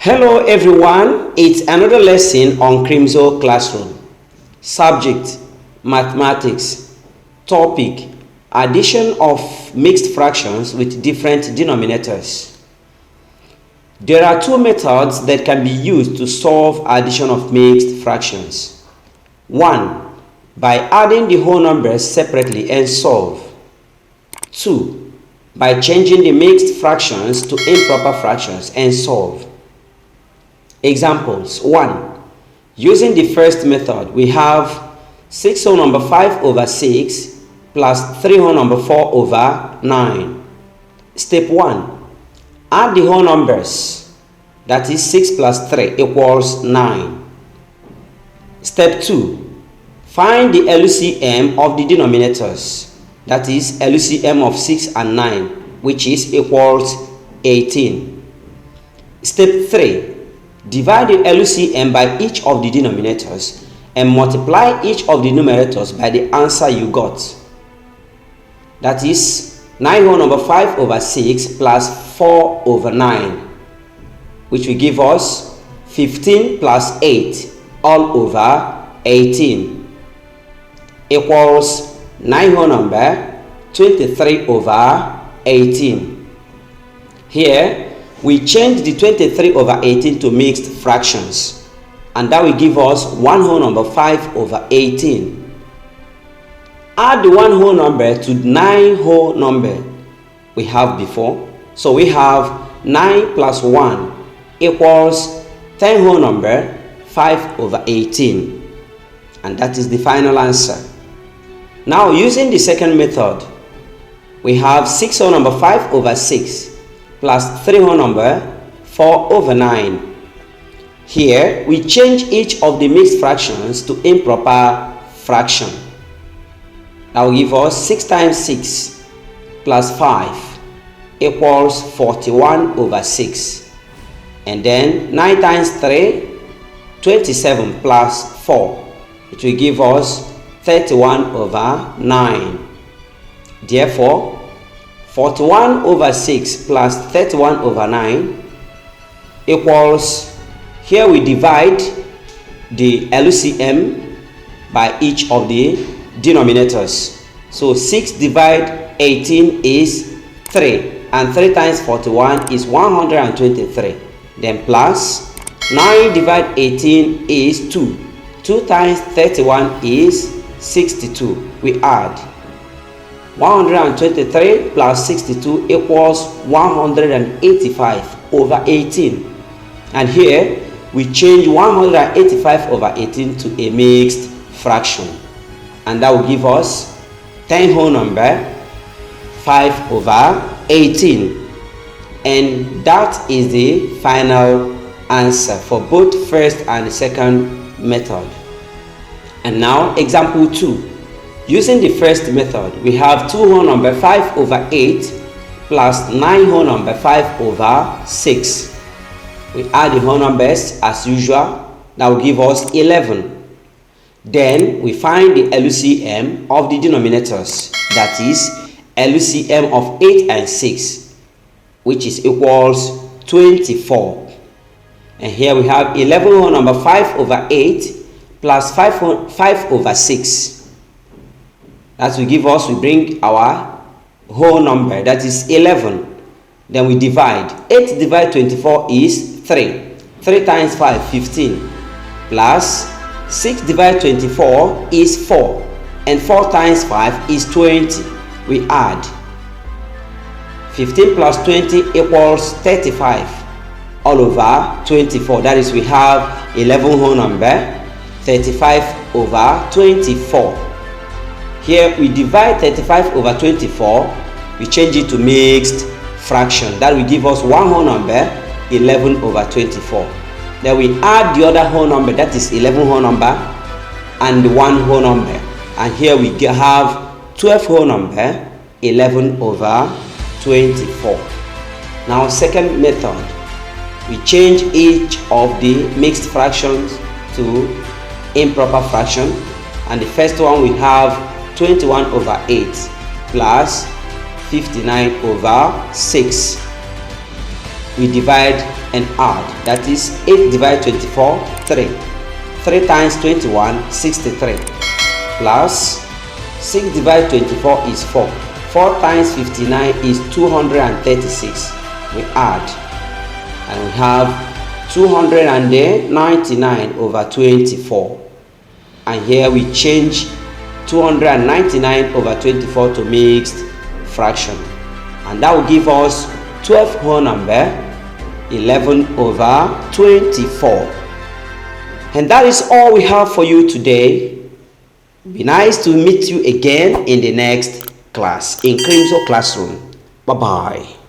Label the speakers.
Speaker 1: Hello everyone, it's another lesson on Crimxo Classroom. Subject, Mathematics. Topic, Addition of mixed fractions with different denominators. There are two methods that can be used to solve addition of mixed fractions. 1. By adding the whole numbers separately and solve. 2. By changing the mixed fractions to improper fractions and solve. Examples. 1. Using the first method, we have 6 whole number 5 over 6 plus 3 whole number 4 over 9. Step 1. Add the whole numbers, that is 6 plus 3 equals 9. Step 2. Find the LCM of the denominators, that is LCM of 6 and 9, which is equals 18. Step 3. Divide the LCM by each of the denominators and multiply each of the numerators by the answer you got. That is 9 whole number 5 over 6 plus 4 over 9, which will give us 15 plus 8 all over 18 equals 9 whole number 23 over 18. Here we change the 23 over 18 to mixed fractions, and that will give us 1 whole number 5 over 18. Add the 1 whole number to 9 whole number we have before. So we have 9 plus 1 equals 10 whole number 5 over 18. And that is the final answer. Now using the second method, we have 6 whole number 5 over 6 plus 3 whole number 4 over 9. Here we change each of the mixed fractions to improper fraction. That will give us 6 times 6 plus 5 equals 41 over 6. And then 9 times 3, 27 plus 4, which will give us 31 over 9. Therefore, 41 over 6 plus 31 over 9 equals, here we divide the LCM by each of the denominators. So 6 divide 18 is 3, and 3 times 41 is 123. Then plus 9 divide 18 is 2. 2 times 31 is 62. We add 123 plus 62 equals 185 over 18. And here we change 185 over 18 to a mixed fraction. And that will give us 10 whole number 5 over 18. And that is the final answer for both first and second method. And now example 2. Using the first method, we have 2 whole number 5 over 8 plus 9 whole number 5 over 6. We add the whole numbers as usual. That will give us 11. Then we find the LCM of the denominators, that is LCM of 8 and 6, which is equals 24. And here we have 11 whole number 5 over 8 plus 5 over 6. That will give us, we bring our whole number, that is 11. Then we divide. 8 divided 24 is 3. 3 times 5, 15. Plus 6 divided 24 is 4. And 4 times 5 is 20. We add. 15 plus 20 equals 35 all over 24. That is, we have 11 whole number 35 over 24. Here we divide 35 over 24, we change it to mixed fraction. That will give us 1 whole number 11 over 24. Then we add the other whole number, that is 11 whole number and 1 whole number. And here we have 12 whole number 11 over 24. Now second method, we change each of the mixed fractions to improper fraction. And the first one we have 21 over 8 plus 59 over 6. We divide and add. That is 8 divided 24, 3. 3 times 21, 63. Plus 6 divided 24 is 4. 4 times 59 is 236. We add. And we have 299 over 24. And here we change 299 over 24 to mixed fraction. And that will give us 12 whole number 11 over 24. And that is all we have for you today. Be nice to meet you again in the next class in Crimxo classroom. Bye bye.